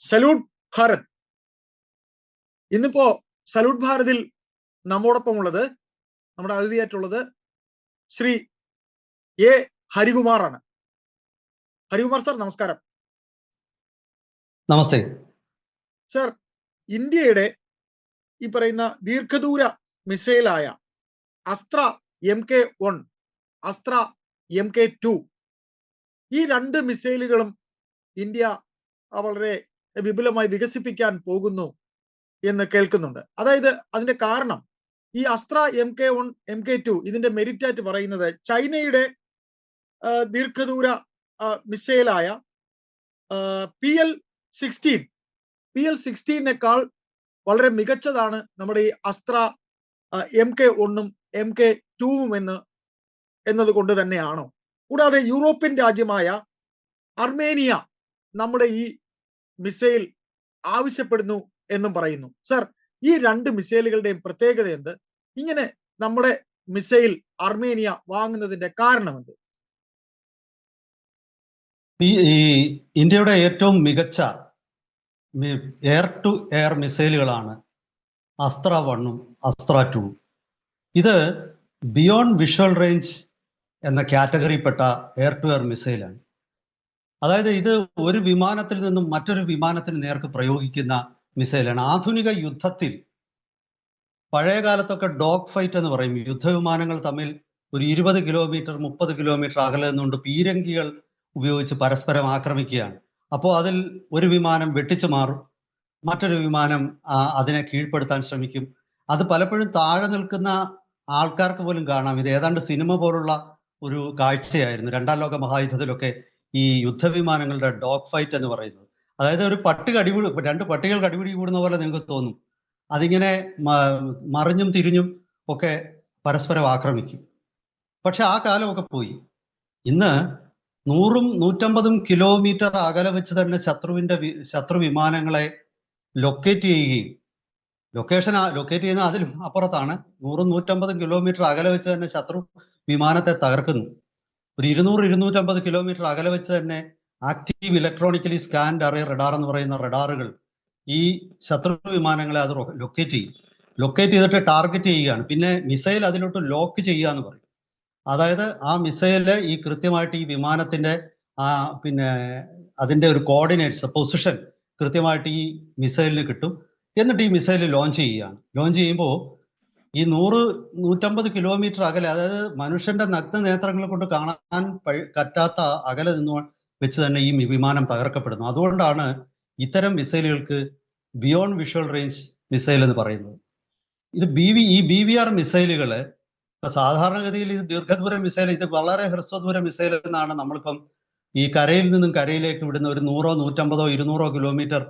Salute Bharat. ഇന്നിപ്പോ salute ഭാരതിൽ നമ്മോടൊപ്പം ഉള്ളത്, നമ്മുടെ അതിഥിയായിട്ടുള്ളത് ശ്രീ എ ഹരികുമാർ ആണ്. ഹരികുമാർ സാർ, നമസ്കാരം. നമസ്തേ സാർ, ഇന്ത്യയുടെ ഈ പറയുന്ന ദീർഘദൂര മിസൈലായ അസ്ത്ര MK1, അസ്ത്ര MK2, ഈ രണ്ട് മിസൈലുകളും ഇന്ത്യ വളരെ വിപുലമായി വികസിപ്പിക്കാൻ പോകുന്നു എന്ന് കേൾക്കുന്നുണ്ട്. അതായത് അതിന്റെ കാരണം ഈ അസ്ത്ര MK1 MK2 ഇതിന്റെ മെറിറ്റ് ആയിട്ട് പറയുന്നത് ചൈനയുടെ ദീർഘദൂര മിസൈലായ PL-16 വളരെ മികച്ചതാണ് നമ്മുടെ ഈ അസ്ത്ര MK1 MK2 എന്നതുകൊണ്ട് തന്നെയാണോ? കൂടാതെ യൂറോപ്യൻ രാജ്യമായ അർമേനിയ നമ്മുടെ ഈ മിസൈൽ ആവശ്യപ്പെടുന്നു എന്നും പറയുന്നു. സർ, ഈ രണ്ട് മിസൈലുകളുടെയും പ്രത്യേകത എന്ത്? ഇങ്ങനെ നമ്മുടെ മിസൈൽ അർമേനിയ വാങ്ങുന്നതിന്റെ കാരണം എന്ത്? ഈ ഇന്ത്യയുടെ ഏറ്റവും മികച്ച എയർ ടു എയർ മിസൈലുകളാണ് അസ്ത്ര 1ഉം അസ്ത്ര 2ഉം. ഇത് ബിയോണ്ട് വിഷ്വൽ റേഞ്ച് എന്ന കാറ്റഗറിപ്പെട്ട എയർ ടു എയർ മിസൈലാണ്. അതായത് ഇത് ഒരു വിമാനത്തിൽ നിന്നും മറ്റൊരു വിമാനത്തിന് നേർക്ക് പ്രയോഗിക്കുന്ന മിസൈലാണ്. ആധുനിക യുദ്ധത്തിൽ പഴയ കാലത്തൊക്കെ ഡോഗ് ഫൈറ്റ് എന്ന് പറയും. യുദ്ധവിമാനങ്ങൾ തമ്മിൽ ഒരു 20 കിലോമീറ്റർ 30 കിലോമീറ്റർ അകലെ നിന്നുകൊണ്ട് പീരങ്കികൾ ഉപയോഗിച്ച് പരസ്പരം ആക്രമിക്കുകയാണ്. അപ്പോൾ അതിൽ ഒരു വിമാനം വെട്ടിച്ചു മാറും, മറ്റൊരു വിമാനം അതിനെ കീഴ്പ്പെടുത്താൻ ശ്രമിക്കും. അത് പലപ്പോഴും താഴെ നിൽക്കുന്ന ആൾക്കാർക്ക് പോലും കാണാം. ഇത് ഏതാണ്ട് സിനിമ പോലുള്ള ഒരു കാഴ്ചയായിരുന്നു രണ്ടാം ലോക മഹായുദ്ധത്തിലൊക്കെ ഈ യുദ്ധവിമാനങ്ങളുടെ ഡോഗ് ഫൈറ്റ് എന്ന് പറയുന്നത്. അതായത് ഒരു രണ്ട് പട്ടികൾ കടിപിടി കൂടുന്ന പോലെ നിങ്ങൾക്ക് തോന്നും. അതിങ്ങനെ മറിഞ്ഞും തിരിഞ്ഞും ഒക്കെ പരസ്പരം ആക്രമിക്കും. പക്ഷെ ആ കാലമൊക്കെ പോയി. ഇന്ന് 100ഉം 150ഉം കിലോമീറ്റർ അകലെ വെച്ച് തന്നെ ശത്രു വിമാനങ്ങളെ ലൊക്കേറ്റ് ചെയ്യുകയും ലൊക്കേറ്റ് ചെയ്യുന്ന അതിലും അപ്പുറത്താണ്. 100ഉം 150ഉം കിലോമീറ്റർ അകലെ വെച്ച് തന്നെ ശത്രു വിമാനത്തെ തകർക്കുന്നു. ഒരു 200-250 കിലോമീറ്റർ അകലെ വെച്ച് തന്നെ active electronically scanned array radar എന്ന് പറയുന്ന റഡാറുകൾ ഈ ശത്രു വിമാനങ്ങളെ അത് ലൊക്കേറ്റ് ചെയ്തിട്ട് ടാർഗറ്റ് ചെയ്യുകയാണ്. പിന്നെ മിസൈൽ അതിലോട്ട് ലോക്ക് ചെയ്യുക എന്ന് പറയും. അതായത് ആ മിസൈല് ഈ കൃത്യമായിട്ട് ഈ വിമാനത്തിന്റെ പിന്നെ അതിന്റെ ഒരു കോർഡിനേറ്റ്സ് പൊസിഷൻ കൃത്യമായിട്ട് ഈ മിസൈലിന് കിട്ടും. എന്നിട്ട് ഈ മിസൈൽ ലോഞ്ച് ചെയ്യുകയാണ്. ലോഞ്ച് ചെയ്യുമ്പോൾ ഈ 100-150 കിലോമീറ്റർ അകലെ, അതായത് മനുഷ്യന്റെ നഗ്ന നേത്രങ്ങളെ കൊണ്ട് കാണാൻ പറ്റാത്ത അകലെ നിന്ന് വെച്ച് തന്നെ ഈ വിമാനം തകർക്കപ്പെടുന്നു. അതുകൊണ്ടാണ് ഇത്തരം മിസൈലുകൾക്ക് ബിയോണ്ട് വിഷ്വൽ റേഞ്ച് മിസൈൽ എന്ന് പറയുന്നത്. ഇത് BVR മിസൈലുകൾ സാധാരണഗതിയിൽ ഇത് ദീർഘദൂര മിസൈൽ, ഇത് വളരെ ഹ്രസ്വദൂര മിസൈൽ എന്നാണ് നമ്മളിപ്പം ഈ കരയിൽ നിന്നും കരയിലേക്ക് വിടുന്ന ഒരു 100, 150, 200 കിലോമീറ്റർ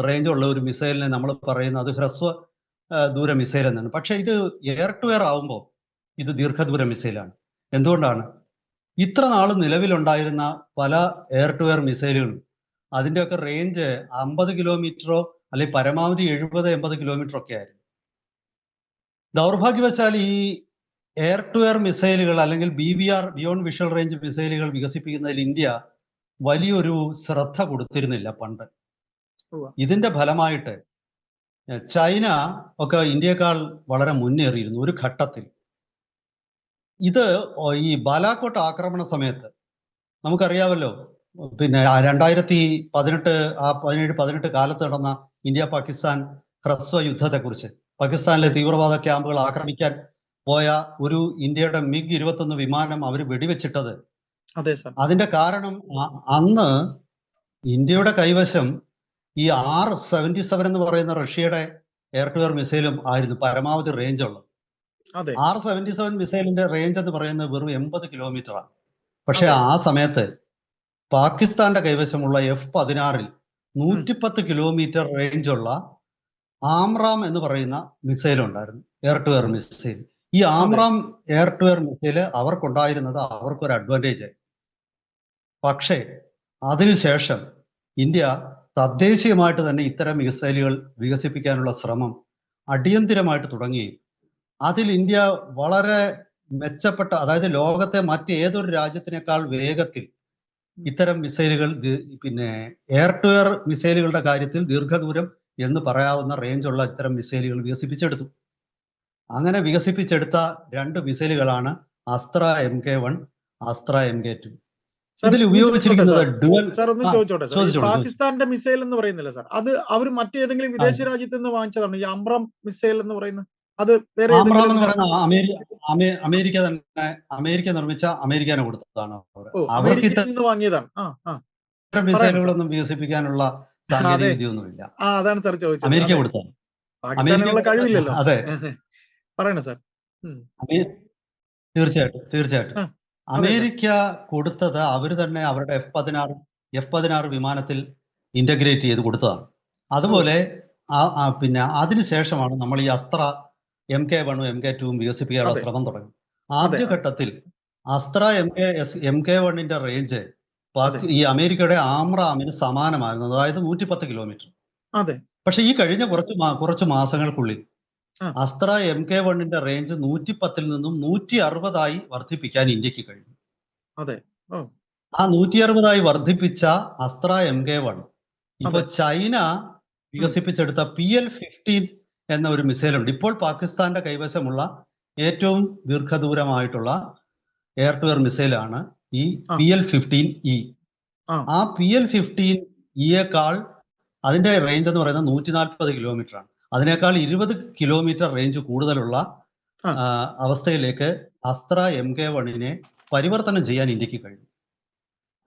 റേഞ്ച് ഉള്ള ഒരു മിസൈലിനെ നമ്മൾ പറയുന്നത് അത് ഹ്രസ്വ ദൂര മിസൈൽ എന്നാണ്. പക്ഷെ ഇത് എയർ ടു എയർ ആവുമ്പോൾ ഇത് ദീർഘദൂര മിസൈലാണ്. എന്തുകൊണ്ടാണ്? ഇത്ര നാൾ നിലവിലുണ്ടായിരുന്ന പല എയർ ടു എയർ മിസൈലുകളും അതിൻ്റെയൊക്കെ റേഞ്ച് 50 കിലോമീറ്ററോ അല്ലെങ്കിൽ പരമാവധി 70-80 കിലോമീറ്റർ ഒക്കെ ആയിരുന്നു. ദൗർഭാഗ്യവശാൽ ഈ എയർ ടു എയർ മിസൈലുകൾ അല്ലെങ്കിൽ BVR ബിയോണ്ട് വിഷ്വൽ റേഞ്ച് മിസൈലുകൾ വികസിപ്പിക്കുന്നതിൽ ഇന്ത്യ വലിയൊരു ശ്രദ്ധ കൊടുത്തിരുന്നില്ല പണ്ട്. ഇതിന്റെ ഫലമായിട്ട് ചൈന ഒക്കെ ഇന്ത്യയെക്കാൾ വളരെ മുന്നേറിയിരുന്നു ഒരു ഘട്ടത്തിൽ. ഇത് ഈ ബാലാക്കോട്ട് ആക്രമണ സമയത്ത് നമുക്കറിയാമല്ലോ, പിന്നെ 2017-18 കാലത്ത് നടന്ന ഇന്ത്യ പാകിസ്ഥാൻ ഹ്രസ്വ യുദ്ധത്തെക്കുറിച്ച്. പാകിസ്ഥാനിലെ തീവ്രവാദ ക്യാമ്പുകൾ ആക്രമിക്കാൻ പോയ ഒരു ഇന്ത്യയുടെ MiG-21 വിമാനം അവർ വെടിവെച്ചിട്ടത്. അതിന്റെ കാരണം അന്ന് ഇന്ത്യയുടെ കൈവശം ഈ R-77 എന്ന് പറയുന്ന റഷ്യയുടെ എയർ ടു എയർ മിസൈലും ആയിരുന്നു പരമാവധി റേഞ്ച് ഉള്ളത്. R-77 മിസൈലിന്റെ റേഞ്ച് എന്ന് പറയുന്നത് വെറും 80 കിലോമീറ്ററാണ്. പക്ഷെ ആ സമയത്ത് പാകിസ്ഥാന്റെ കൈവശമുള്ള F-16 110 കിലോമീറ്റർ റേഞ്ചുള്ള ആംറാം എന്ന് പറയുന്ന മിസൈൽ ഉണ്ടായിരുന്നു, എയർ ടു എയർ മിസൈൽ. ഈ AMRAAM air to air missile അവർക്കുണ്ടായിരുന്നത് അവർക്കൊരു അഡ്വാൻറ്റേജ് ആയി. പക്ഷേ അതിനുശേഷം ഇന്ത്യ തദ്ദേശീയമായിട്ട് തന്നെ ഇത്തരം മിസൈലുകൾ വികസിപ്പിക്കാനുള്ള ശ്രമം അടിയന്തിരമായിട്ട് തുടങ്ങുകയും അതിൽ ഇന്ത്യ വളരെ മെച്ചപ്പെട്ട, അതായത് ലോകത്തെ മറ്റേതൊരു രാജ്യത്തിനേക്കാൾ വേഗത്തിൽ ഇത്തരം മിസൈലുകൾ പിന്നെ എയർ ടു എയർ മിസൈലുകളുടെ കാര്യത്തിൽ ദീർഘദൂരം എന്ന് പറയാവുന്ന റേഞ്ചുള്ള ഇത്തരം മിസൈലുകൾ വികസിപ്പിച്ചെടുത്തു. അങ്ങനെ വികസിപ്പിച്ചെടുത്ത 2 മിസൈലുകളാണ് അസ്ത്ര MK1, അസ്ത്ര MK2. സാർ ഇതിൽ ഒന്ന് ചോദിച്ചോട്ടെ ഉപയോഗിച്ചിരിക്കുന്നത് സാർ ഡുവൽ സാർ ഒന്ന് ചോദിച്ചോട്ടെ സാർ ഈ ചോദിച്ചോളൂ. പാകിസ്ഥാന്റെ മിസൈൽ എന്ന് പറയുന്നില്ല സാർ അത് അവർ മറ്റേതെങ്കിലും വിദേശ രാജ്യത്ത് നിന്ന് വാങ്ങിച്ചതാണ് ഈ അമ്രം മിസൈൽ എന്ന് പറയുന്നത് അത് വേറെ ആമ്രാം ഏതെങ്കിലും എന്ന് പറയുന്ന അമേരിക്ക തന്നെ അമേരിക്ക നിർമ്മിച്ച അമേരിക്കനെ കൊടുത്തതാണ് അവർ. ഓ അവർക്ക് അമേരിക്കയിൽ നിന്ന് വാങ്ങിയതാണ് ഇത്തരം പറയണം സാർ മിസൈലുകളൊന്നും വികസിപ്പിക്കാനുള്ള സാങ്കേതിക അതെ വിദ്യയൊന്നുമില്ല. അതാണ് സാർ ചോദിച്ചത് അമേരിക്ക അതെ കൊടുത്തതാണ്. പാകിസ്ഥാനുള്ള അമേരിക്ക കഴിവില്ലല്ലോ അതെ പറയണ സാർ അമേ- തീർച്ചയായിട്ടും അതെ സാർ അമേരിക്ക കൊടുത്തത് അവർ തന്നെ അവരുടെ F-16 വിമാനത്തിൽ ഇന്റഗ്രേറ്റ് ചെയ്ത് കൊടുത്തതാണ്. ഓ അതുപോലെ പിന്നെ അതിനുശേഷമാണ് നമ്മൾ ഈ അസ്ത്ര MK1ഉം MK2ഉം വികസിപ്പിക്കാനുള്ള അതെ ശ്രമം തുടങ്ങി. അതെ ആദ്യഘട്ടത്തിൽ അസ്ത്ര MK1ന്റെ റേഞ്ച് അതെ ഈ അമേരിക്കയുടെ ആമ്രാമിന് സമാനമായിരുന്നു, അതായത് 110 കിലോമീറ്റർ. അതെ പക്ഷെ ഈ കഴിഞ്ഞ കുറച്ച് മാസങ്ങൾക്കുള്ളിൽ ആ അസ്ത്ര MK1ന്റെ റേഞ്ച് 110ൽ നിന്നും 160 വർദ്ധിപ്പിക്കാൻ ഇന്ത്യക്ക് കഴിഞ്ഞു. അതെ ഓ ആ 160 വർദ്ധിപ്പിച്ച അസ്ത്ര MK1 ഇപ്പൊ അതെ ചൈന ഉം, വികസിപ്പിച്ചെടുത്ത PL-15 എന്ന ഒരു മിസൈൽ ഉണ്ട്. ഇപ്പോൾ പാകിസ്ഥാന്റെ കൈവശമുള്ള ഏറ്റവും ദീർഘദൂരമായിട്ടുള്ള എയർ ടു എയർ മിസൈലാണ് ഈ ആ PL-15E. ആ ആ PL-15Eയേക്കാൾ അതിന്റെ റേഞ്ച് എന്ന് പറയുന്നത് 140 കിലോമീറ്റർ ആണ്. അതിനേക്കാൾ 20 കിലോമീറ്റർ റേഞ്ച് കൂടുതലുള്ള ആ അവസ്ഥയിലേക്ക് അസ്ത്ര MK1നെ പരിവർത്തനം ചെയ്യാൻ ഇന്ത്യക്ക് കഴിഞ്ഞു.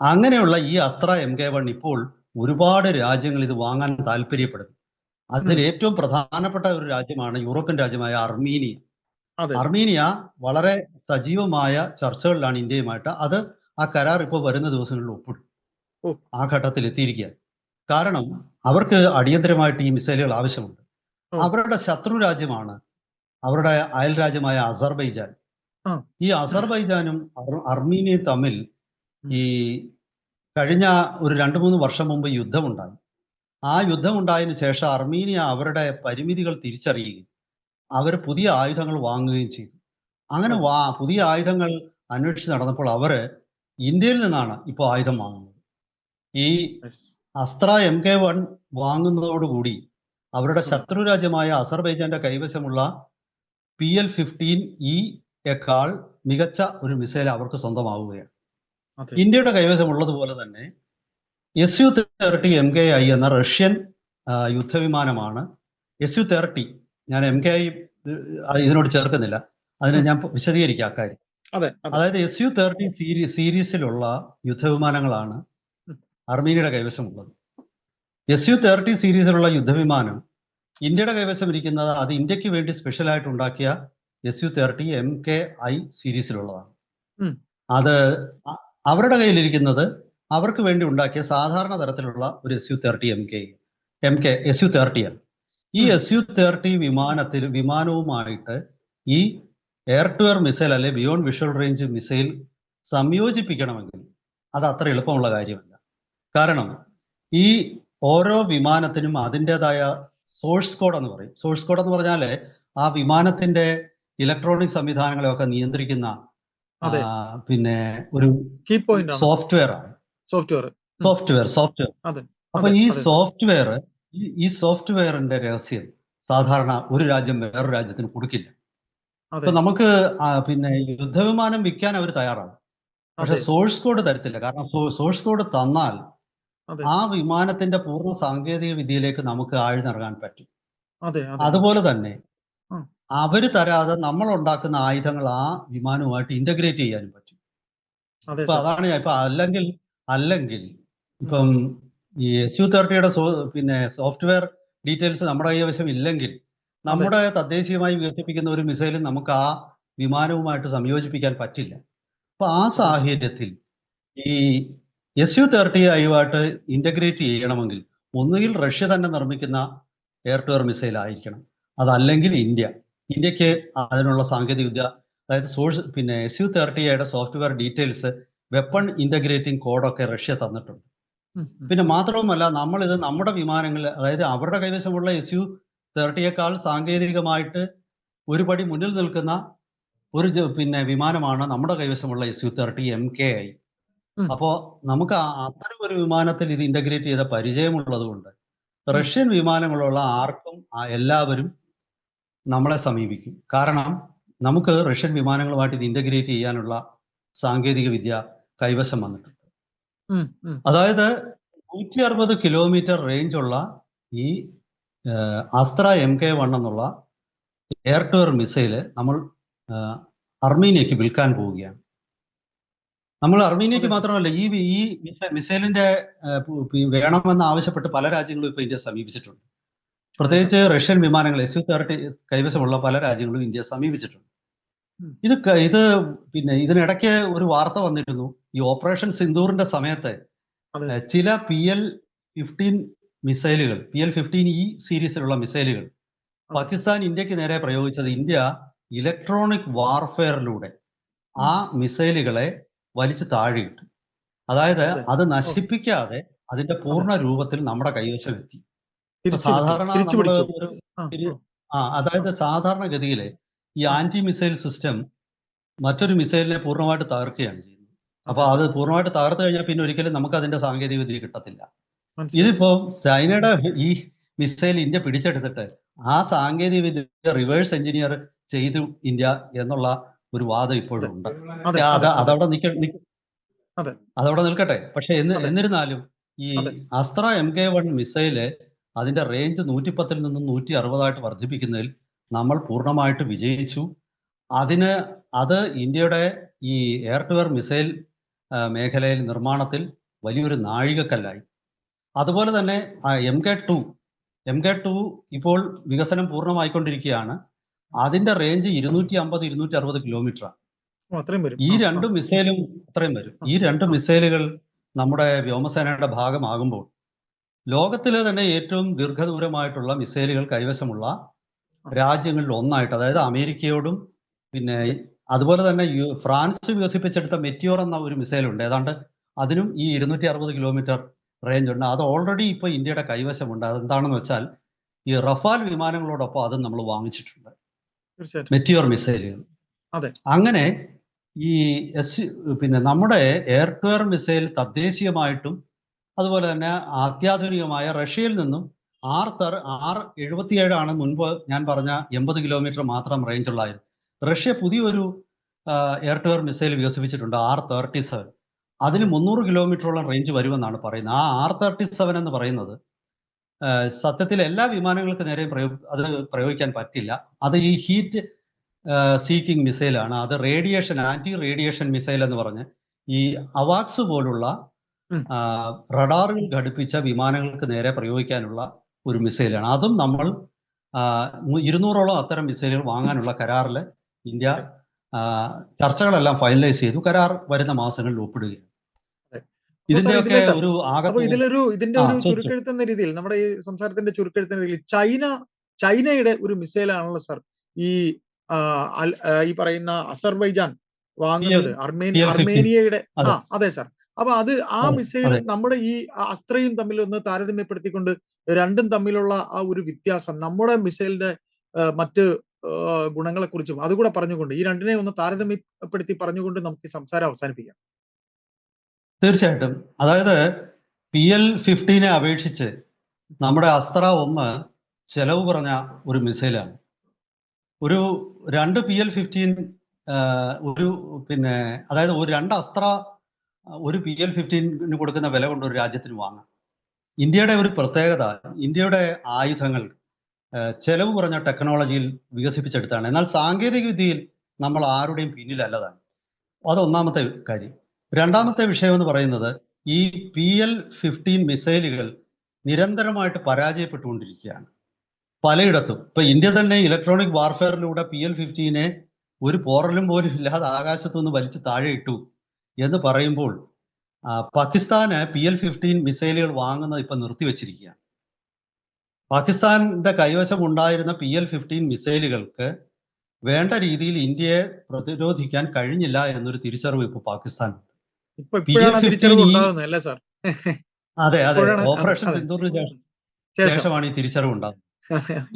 അങ്ങനെയുള്ള ഈ അസ്ത്ര MK1 ഇപ്പോൾ ഒരുപാട് രാജ്യങ്ങൾ ഇത് വാങ്ങാൻ താല്പര്യപ്പെടുന്നു. അതിൽ ഉം, ഏറ്റവും പ്രധാനപ്പെട്ട ഒരു രാജ്യമാണ് യൂറോപ്യൻ രാജ്യമായ അർമീനിയ. അതെ സാർ അർമീനിയ വളരെ സജീവമായ ചർച്ചകളിലാണ് ഇന്ത്യയുമായിട്ട്. ആ കരാർ ഇപ്പോൾ വരുന്ന ദിവസങ്ങളിൽ ഒപ്പിടും. ഓ ആ ഘട്ടത്തിൽ എത്തിയിരിക്കുക. കാരണം അവർക്ക് അടിയന്തരമായിട്ട് ഈ മിസൈലുകൾ ആവശ്യമുണ്ട്. ഓ അവരുടെ ശത്രു രാജ്യമാണ് അവരുടെ അയൽ രാജ്യമായ അസർബൈജാൻ. ആ ഈ അസർബൈജാനും അർമീനിയയും തമ്മിൽ ഉം, ഈ കഴിഞ്ഞ ഒരു 2-3 വർഷം മുമ്പ് യുദ്ധമുണ്ടായി. ആ യുദ്ധമുണ്ടായതിനു ശേഷം അർമീനിയ അവരുടെ പരിമിതികൾ തിരിച്ചറിയുകയും അവർ പുതിയ ആയുധങ്ങൾ വാങ്ങുകയും ചെയ്തു. അങ്ങനെ അതെ പുതിയ ആയുധങ്ങൾ അന്വേഷിച്ച് നടന്നപ്പോൾ അവര് ഇന്ത്യയിൽ നിന്നാണ് ഇപ്പോൾ ആയുധം വാങ്ങുന്നത്. ഈ യെസ് അസ്ത്ര MK1 വാങ്ങുന്നതോടുകൂടി അവരുടെ അതെ ശത്രു രാജ്യമായ അസർബൈജാന്റെ കൈവശമുള്ള PL-15Eയേക്കാൾ മികച്ച ഒരു മിസൈൽ അവർക്ക് സ്വന്തമാവുകയാണ്. അതെ ഇന്ത്യയുടെ കൈവശമുള്ളതുപോലെ തന്നെ Su-30 MKI എന്ന റഷ്യൻ യുദ്ധവിമാനമാണ്. Su-30 ഞാൻ MKI ഇതിനോട് ചേർക്കുന്നില്ല, അതിനെ ഉം, ഞാൻ വിശദീകരിക്കാം അക്കാര്യം. അതെ അതെ അതായത് Su-30 സീരീസിലുള്ള യുദ്ധവിമാനങ്ങളാണ് ഉം, അർമീനിയയുടെ കൈവശമുള്ളത്. Su-30 സീരീസിലുള്ള യുദ്ധവിമാനം ഇന്ത്യയുടെ കൈവശം ഇരിക്കുന്നത് അത് ഇന്ത്യക്ക് വേണ്ടി സ്പെഷ്യലായിട്ട് ഉണ്ടാക്കിയ Su-30 MKI സീരീസിലുള്ളതാണ്. ഉം, അത് അവരുടെ കയ്യിലിരിക്കുന്നത് അവർക്ക് വേണ്ടി ഉണ്ടാക്കിയ സാധാരണ തരത്തിലുള്ള ഒരു Su-30 Su-30 ആണ്. ഈ ഉം, Su-30 വിമാനവുമായിട്ട് ഈ എയർ ടു എയർ മിസൈൽ അല്ലെ ബിയോണ്ട് വിഷ്വൽ റേഞ്ച് മിസൈൽ സംയോജിപ്പിക്കണമെങ്കിൽ അത് അത്ര എളുപ്പമുള്ള കാര്യമല്ല. കാരണം ഈ ഓരോ വിമാനത്തിനും അതിൻ്റെതായ സോഴ്സ് കോഡ് എന്ന് പറയും. സോഴ്സ് കോഡ് എന്ന് പറഞ്ഞാൽ ആ വിമാനത്തിന്റെ ഇലക്ട്രോണിക് സംവിധാനങ്ങളെയൊക്കെ നിയന്ത്രിക്കുന്ന അതെ പിന്നെ ഒരു കീ പോയിന്റ് ആണ് സോഫ്റ്റ്വെയർ ആണ്. സോഫ്റ്റ്വെയർ അപ്പൊ അതെ ഈ അതെ സാർ സോഫ്റ്റ്വെയറിന്റെ രഹസ്യം സാധാരണ ഒരു രാജ്യം വേറൊരു രാജ്യത്തിന് കൊടുക്കില്ല. അതെ ഇപ്പൊ നമുക്ക് പിന്നെ യുദ്ധവിമാനം വിൽക്കാൻ അവർ തയ്യാറാണ്, പക്ഷെ അതെ സോഴ്സ് കോഡ് തരത്തില്ല. കാരണം സോഴ്സ് കോഡ് തന്നാൽ അതെ ആ വിമാനത്തിന്റെ പൂർണ്ണ സാങ്കേതിക വിദ്യയിലേക്ക് നമുക്ക് ആഴ്ന്നിറങ്ങാൻ പറ്റും. അതെ അതെ അതെ അതുപോലെ തന്നെ ആ, അവര് തരാതെ നമ്മൾ ഉണ്ടാക്കുന്ന ആയുധങ്ങൾ ആ വിമാനവുമായിട്ട് ഇന്റഗ്രേറ്റ് ചെയ്യാനും പറ്റും. അതെ ഇപ്പൊ സാർ അതാണ് ഞാൻ ഇപ്പൊ അല്ലെങ്കിൽ ഉം, ഇപ്പം ഈ Su-30യുടെ പിന്നെ സോഫ്റ്റ്വെയർ ഡീറ്റെയിൽസ് നമ്മുടെ കൈവശം ഇല്ലെങ്കിൽ അതെ നമ്മുടെ തദ്ദേശീയമായി വികസിപ്പിക്കുന്ന ഒരു മിസൈലും നമുക്ക് ആ വിമാനവുമായിട്ട് സംയോജിപ്പിക്കാൻ പറ്റില്ല. അപ്പൊ ആ അതെ സാർ സാഹചര്യത്തിൽ ഈ Su-30 ഇന്റഗ്രേറ്റ് ചെയ്യണമെങ്കിൽ ഒന്നുകിൽ റഷ്യ തന്നെ നിർമ്മിക്കുന്ന എയർ ടു എയർ മിസൈൽ ആയിരിക്കണം, അതല്ലെങ്കിൽ ഇന്ത്യക്ക് അതിനുള്ള സാങ്കേതിക വിദ്യ, അതായത് പിന്നെ Su-30യുടെ സോഫ്റ്റ്വെയർ ഡീറ്റെയിൽസ്, വെപ്പൺ ഇന്റഗ്രേറ്റിംഗ് കോഡൊക്കെ റഷ്യ തന്നിട്ടുണ്ട്. ഉം, ഉം, പിന്നെ മാത്രവുമല്ല നമ്മളിത് നമ്മുടെ വിമാനങ്ങളിൽ, അതായത് അവരുടെ കൈവശമുള്ള Su-30യേക്കാൾ സാങ്കേതികമായിട്ട് ഒരു പടി മുന്നിൽ നിൽക്കുന്ന പിന്നെ വിമാനമാണ് നമ്മുടെ കൈവശമുള്ള Su-30 MKI. ഉം. അപ്പോൾ നമുക്ക് അത്തരം ഒരു വിമാനത്തിൽ ഇത് ഇന്റഗ്രേറ്റ് ചെയ്ത പരിചയമുള്ളത് കൊണ്ട് ഉം. റഷ്യൻ വിമാനങ്ങളുള്ള ആർക്കും എല്ലാവരും നമ്മളെ സമീപിക്കും. കാരണം നമുക്ക് റഷ്യൻ വിമാനങ്ങളുമായിട്ട് ഇത് ഇന്റഗ്രേറ്റ് ചെയ്യാനുള്ള സാങ്കേതിക വിദ്യ കൈവശം വന്നിട്ടുണ്ട്. ഉം. ഉം. അതായത് 160 കിലോമീറ്റർ റേഞ്ചുള്ള ഈ അസ്ത്ര MK1 എന്നുള്ള എയർ ടു എയർ മിസൈല് നമ്മൾ അർമീനിയക്ക് വിൽക്കാൻ പോവുകയാണ്. നമ്മൾ അർമീനിയക്ക് അതെ സർ. മാത്രമല്ല, ഈ മിസൈലിന്റെ വേണമെന്ന് ആവശ്യപ്പെട്ട് പല രാജ്യങ്ങളും ഇപ്പോൾ ഇന്ത്യ സമീപിച്ചിട്ടുണ്ട്. അതെ സർ. പ്രത്യേകിച്ച് റഷ്യൻ വിമാനങ്ങൾ Su-30 കൈവശമുള്ള പല രാജ്യങ്ങളും ഇന്ത്യ സമീപിച്ചിട്ടുണ്ട്. ഉം. ഇത് പിന്നെ ഇതിനിടയ്ക്ക് ഒരു വാർത്ത വന്നിരുന്നു. ഈ ഓപ്പറേഷൻ സിന്ദൂറിന്റെ സമയത്ത് അതെ. ചില PL-15 മിസൈലുകൾ, PL-15E സീരീസിലുള്ള മിസൈലുകൾ അതെ. പാകിസ്ഥാൻ ഇന്ത്യക്ക് നേരെ പ്രയോഗിച്ചത് ഇന്ത്യ ഇലക്ട്രോണിക് വാർഫെയറിലൂടെ ആ മിസൈലുകളെ വലിച്ചു താഴെയിട്ടു. അതായത് അതെ. അത് ഓ. നശിപ്പിക്കാതെ അതിന്റെ അതെ. പൂർണ്ണ രൂപത്തിൽ നമ്മുടെ കൈവശം എത്തി. ഇപ്പൊ തിരിച്ചു കിട്ടി. സാധാരണ തിരിച്ചു നമ്മൾ പിടിച്ചു. ഒരു ആ. ആ. അതായത് സാധാരണഗതിയിൽ ഈ ആ. ആന്റി മിസൈൽ സിസ്റ്റം മറ്റൊരു മിസൈലിനെ പൂർണ്ണമായിട്ട് തകർക്കുകയാണ് ചെയ്യുന്നത്. അപ്പൊ അതെ അത് സർ. പൂർണ്ണമായിട്ട് തകർത്ത് കഴിഞ്ഞാൽ പിന്നെ ഒരിക്കലും നമുക്ക് അതിന്റെ സാങ്കേതിക വിദ്യ കിട്ടത്തില്ല. മനസ്സിലായി. ഇതിപ്പോ ചൈനയുടെ ഈ മിസൈൽ ഇന്ത്യ പിടിച്ചെടുത്തിട്ട് ആ സാങ്കേതിക വിദ്യ റിവേഴ്സ് എഞ്ചിനീയർ ചെയ്തു ഇന്ത്യ എന്നുള്ള ഒരു വാദം അതെ. ഇപ്പോഴും ഉണ്ട്. അതെ. അതെ. അതെ. അതവിടെ അതെ. അതവിടെ നിൽക്കട്ടെ. പക്ഷെ അതെ. എന്നിരുന്നാലും ഈ അതെ. അസ്ത്ര MK1 മിസൈല് അതിന്റെ റേഞ്ച് 110 നിന്നും 160 വർദ്ധിപ്പിക്കുന്നതിൽ നമ്മൾ പൂർണ്ണമായിട്ട് വിജയിച്ചു. അത് ഇന്ത്യയുടെ ഈ എയർ ടു എയർ മിസൈൽ മേഖലയിൽ നിർമ്മാണത്തിൽ വലിയൊരു നാഴികക്കല്ലായി. അതുപോലെ തന്നെ MK2 ഇപ്പോൾ വികസനം പൂർണ്ണമായിക്കൊണ്ടിരിക്കുകയാണ്. അതിന്റെ റേഞ്ച് 250-260 കിലോമീറ്ററാണ്. ഓ, അത്രയും വരും. ഈ ആ. ആ. രണ്ട് മിസൈലും അത്രയും വരും. ആ. ഈ രണ്ട് ആ. മിസൈലുകൾ നമ്മുടെ വ്യോമസേനയുടെ ഭാഗമാകുമ്പോൾ ലോകത്തിലെ തന്നെ ഏറ്റവും ദീർഘദൂരമായിട്ടുള്ള മിസൈലുകൾ കൈവശമുള്ള ആ. രാജ്യങ്ങളിൽ ഒന്നായിട്ട്, അതായത് അമേരിക്കയോടും പിന്നെ അതെ. അതുപോലെ തന്നെ ഫ്രാൻസ് വികസിപ്പിച്ചെടുത്ത മെറ്റിയോർ എന്ന ഒരു മിസൈലുണ്ട്. ഏതാണ്ട് അതിനും ഈ 260 കിലോമീറ്റർ റേഞ്ച് ഉണ്ട്. അത് ഓൾറെഡി ഇപ്പോൾ ഇന്ത്യയുടെ കൈവശമുണ്ട്. അതെന്താണെന്ന് വെച്ചാൽ ഈ റഫാൽ വിമാനങ്ങളോടൊപ്പം അതും നമ്മൾ വാങ്ങിച്ചിട്ടുണ്ട്, തീർച്ചയായിട്ടും. മെറ്റിയോർ മിസൈലുകൾ. അതെ. അങ്ങനെ ഈ പിന്നെ നമ്മുടെ എയർ ടു എയർ മിസൈൽ തദ്ദേശീയമായിട്ടും അതുപോലെ തന്നെ അത്യാധുനികമായ റഷ്യയിൽ നിന്നും R-77 ആണ് മുൻപ് ഞാൻ പറഞ്ഞ 80 കിലോമീറ്റർ മാത്രം റേഞ്ച് ഉള്ളായിരുന്നു. റഷ്യ പുതിയൊരു എയർ ടു എയർ മിസൈൽ വികസിപ്പിച്ചിട്ടുണ്ട്, R-37. അതിന് അതെ. 300 കിലോമീറ്ററോളം റേഞ്ച് വരുമെന്നാണ് പറയുന്നത്. ആ R-37 എന്ന് പറയുന്നത് സത്യത്തിൽ എല്ലാ വിമാനങ്ങൾക്ക് നേരെയും അത് പ്രയോഗിക്കാൻ പറ്റില്ല. അത് ഈ ഹീറ്റ് സീക്കിംഗ് മിസൈലാണ്. അത് ആന്റി റേഡിയേഷൻ മിസൈൽ എന്ന് പറഞ്ഞ് ഈ അവാക്സ് പോലുള്ള ഉം. റഡാറുകൾ ഘടിപ്പിച്ച വിമാനങ്ങൾക്ക് നേരെ പ്രയോഗിക്കാനുള്ള ഒരു മിസൈലാണ്. അതും നമ്മൾ 200ഓളം അത്തരം മിസൈലുകൾ വാങ്ങാനുള്ള കരാറിൽ ഇന്ത്യ അതെ. ചർച്ചകളെല്ലാം ഫൈനലൈസ് ചെയ്തു. കരാർ വരുന്ന മാസങ്ങളിൽ ഒപ്പിടുകയാണ്. അതെ. അപ്പൊ സാർ ഇതിന്റെയൊക്കെ ഇതിലെ സാർ ഒരു അപ്പൊ ഇതിന്റെ ഒരു ചോദിച്ചു. ചുരുക്കെഴുത്തുന്ന രീതിയിൽ നമ്മുടെ ഈ സംസാരത്തിന്റെ ചുരുക്കെഴുത്തുന്ന രീതിയിൽ ചൈനയുടെ ഒരു മിസൈലാണല്ലോ സാർ ഈ ഈ പറയുന്ന അസർബൈജാൻ വാങ്ങുന്നത് PL-15 അർമേനിയയുടെ. അതെ അതെ സാർ. അപ്പൊ ആ അതെ മിസൈലും അതെ നമ്മുടെ ഈ അസ്ത്രയും തമ്മിൽ ഒന്ന് താരതമ്യപ്പെടുത്തിക്കൊണ്ട് രണ്ടും തമ്മിലുള്ള ആ ഒരു വ്യത്യാസം, നമ്മുടെ മിസൈലിന്റെ മറ്റ് ഗുണങ്ങളെ കുറിച്ചും അതുകൂടെ പറഞ്ഞുകൊണ്ട് ഈ രണ്ടിനെ ഒന്ന് താരതമ്യപ്പെടുത്തി പറഞ്ഞുകൊണ്ട് നമുക്ക് ഈ സംസാരം അവസാനിപ്പിക്കാം. തീർച്ചയായിട്ടും. അതായത് PL-15 അപേക്ഷിച്ച് നമ്മുടെ അസ്ത്ര 1 ചെലവ് കുറഞ്ഞ ഒരു മിസൈലാണ്. ഒരു 2 PL-15 ഒരു പിന്നെ അതായത് രണ്ട് അസ്ത്ര ഒരു PL-15 കൊടുക്കുന്ന വില കൊണ്ട് ഒരു രാജ്യത്തിന് വാങ്ങാം. ഇന്ത്യയുടെ ഒരു പ്രത്യേകത, ഇന്ത്യയുടെ ആയുധങ്ങൾ ചെലവ് കുറഞ്ഞ ടെക്നോളജിയിൽ വികസിപ്പിച്ചെടുത്താണ്. എന്നാൽ സാങ്കേതിക വിദ്യയിൽ നമ്മൾ ആരുടെയും പിന്നിലല്ലതാണ്. അതൊന്നാമത്തെ കാര്യം. രണ്ടാമത്തെ വിഷയം എന്ന് പറയുന്നത് ഈ PL-15 മിസൈലുകൾ നിരന്തരമായിട്ട് പരാജയപ്പെട്ടുകൊണ്ടിരിക്കുകയാണ് പലയിടത്തും. ഇപ്പൊ ഇന്ത്യ തന്നെ ഇലക്ട്രോണിക് വാർഫെയറിലൂടെ PL-15 ഒരു പോറലും പോലും ഇല്ലാതെ ആകാശത്തുനിന്ന് വലിച്ചു താഴെ ഇട്ടു എന്ന് പറയുമ്പോൾ പാകിസ്ഥാന് PL-15 മിസൈലുകൾ വാങ്ങുന്നത് ഇപ്പൊ നിർത്തിവെച്ചിരിക്കുകയാണ്. പാകിസ്ഥാന്റെ കൈവശം ഉണ്ടായിരുന്ന PL-15 മിസൈലുകൾക്ക് വേണ്ട രീതിയിൽ ഇന്ത്യയെ പ്രതിരോധിക്കാൻ കഴിഞ്ഞില്ല എന്നൊരു തിരിച്ചറിവ് ഇപ്പോൾ പാകിസ്ഥാൻ. ഇപ്പോഴാണ് തിരിച്ചറിവ് ഉണ്ടാകുന്നത് അല്ലേ സാർ? അതെ ഓപ്പറേഷൻ സിന്ദൂറിന് ശേഷമാണ് ഈ തിരിച്ചറിവ് ഉണ്ടാകുന്നത്.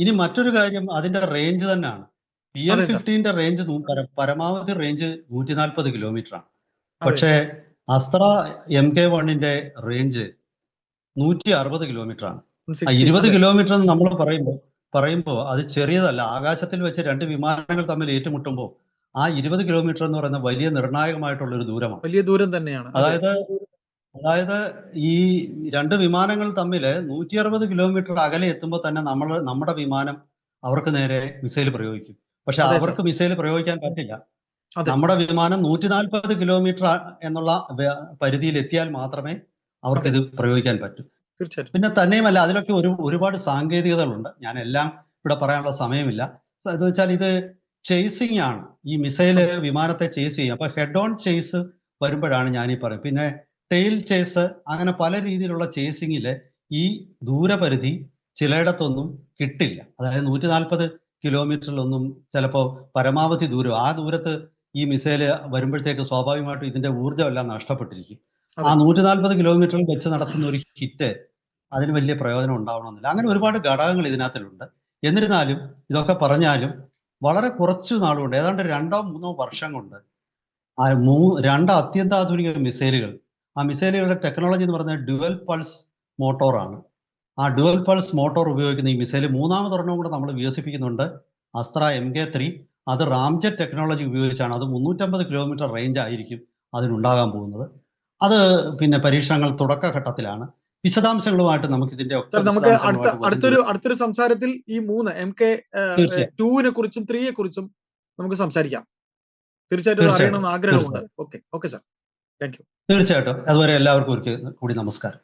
ഇനി മറ്റൊരു കാര്യം അതിന്റെ റേഞ്ച് തന്നെയാണ്. PL-15 റേഞ്ച് പരമാവധി റേഞ്ച് 140 കിലോമീറ്റർ ആണ്. പക്ഷേ അസ്ത്ര MK1 റേഞ്ച് 160 കിലോമീറ്റർ ആണ്. 160. 20 അതെ. കിലോമീറ്റർ എന്ന് നമ്മൾ പറയുമ്പോൾ അത് ചെറിയതല്ല. ആകാശത്തിൽ വെച്ച് രണ്ട് വിമാനങ്ങൾ തമ്മിൽ ഏറ്റുമുട്ടുമ്പോൾ ആ 20 കിലോമീറ്റർ എന്ന് പറയുന്ന വലിയ നിർണായകമായിട്ടുള്ള ഒരു ദൂരമാണ്. വലിയ ദൂരം തന്നെയാണ്. അതെ. അതായത് ഈ രണ്ട് വിമാനങ്ങൾ തമ്മിൽ 160 കിലോമീറ്റർ അകലെ എത്തുമ്പോൾ തന്നെ നമ്മുടെ വിമാനം അവർക്ക് നേരെ മിസൈൽ പ്രയോഗിക്കും. പക്ഷെ അതെ സർ. അവർക്ക് മിസൈൽ പ്രയോഗിക്കാൻ പറ്റില്ല. അതെ. നമ്മുടെ വിമാനം 140 കിലോമീറ്റർ എന്നുള്ള പരിധിയിൽ എത്തിയാൽ മാത്രമേ അവർക്ക് അതെ. ഇത് പ്രയോഗിക്കാൻ പറ്റൂ. തീർച്ചയായിട്ടും. പിന്നെ തന്നെയുമല്ല, അതിലൊക്കെ ഒരുപാട് സാങ്കേതികതകളുണ്ട്. ഞാൻ എല്ലാം ഇവിടെ പറയാനുള്ള സമയമില്ല. എന്ന് വെച്ചാൽ ഇത് ചേസിങ് ആണ്. ഈ മിസൈല് വിമാനത്തെ ചേസ് ചെയ്യും. അപ്പൊ ഹെഡ് ഓൺ ചേസ് വരുമ്പോഴാണ് ഞാനീ പറയും. പിന്നെ ടെയിൽ ചേസ്, അങ്ങനെ പല രീതിയിലുള്ള ചേസിങ്ങില് ഈ ദൂരപരിധി ചിലയിടത്തൊന്നും കിട്ടില്ല. അതായത് 140 കിലോമീറ്ററിലൊന്നും ചിലപ്പോൾ പരമാവധി ദൂരം, ആ ദൂരത്ത് ഈ മിസൈല് വരുമ്പോഴത്തേക്ക് സ്വാഭാവികമായിട്ടും ഇതിന്റെ ഊർജ്ജം എല്ലാം നഷ്ടപ്പെട്ടിരിക്കും. ആ 140 കിലോമീറ്ററിൽ വെച്ച് നടത്തുന്ന ഒരു ഹിറ്റ് അതിന് വലിയ പ്രയോജനം ഉണ്ടാവണമെന്നില്ല. അങ്ങനെ ഒരുപാട് ഘടകങ്ങൾ ഇതിനകത്തിലുണ്ട്. എന്നിരുന്നാലും ഇതൊക്കെ പറഞ്ഞാലും വളരെ കുറച്ചു നാളുകൊണ്ട്, ഏതാണ്ട് 2-3 വർഷം കൊണ്ട് ആ രണ്ട് അത്യന്താധുനിക മിസൈലുകൾ, ആ മിസൈലുകളുടെ ടെക്നോളജി എന്ന് പറയുന്നത് ഡ്യുവൽ പൾസ് മോട്ടോറാണ്. ആ ഡ്യുവൽ പൾസ് മോട്ടോർ ഉപയോഗിക്കുന്ന ഈ മിസൈൽ മൂന്നാമതൊരെണ്ണം കൂടെ നമ്മൾ വികസിപ്പിക്കുന്നുണ്ട്, അസ്ത്ര MK3. അത് റാംജെറ്റ് ടെക്നോളജി ഉപയോഗിച്ചാണ്. അത് 350 കിലോമീറ്റർ റേഞ്ച് ആയിരിക്കും അതിനുണ്ടാകാൻ പോകുന്നത്. അത് പിന്നെ പരീക്ഷണങ്ങൾ തുടക്കഘട്ടത്തിലാണ്. വിശദാംശങ്ങളുമായിട്ട് നമുക്ക് ഇതിന്റെ നമുക്ക് അടുത്തൊരു സംസാരത്തിൽ ഈ 3 MK2 കുറിച്ചും 3 കുറിച്ചും നമുക്ക് സംസാരിക്കാം. തീർച്ചയായിട്ടും അറിയണമെന്ന് ആഗ്രഹമുണ്ട്. Okay sir, thank you. തീർച്ചയായിട്ടും. അതുവരെ എല്ലാവർക്കും ഒരിക്കൽ കൂടി നമസ്കാരം.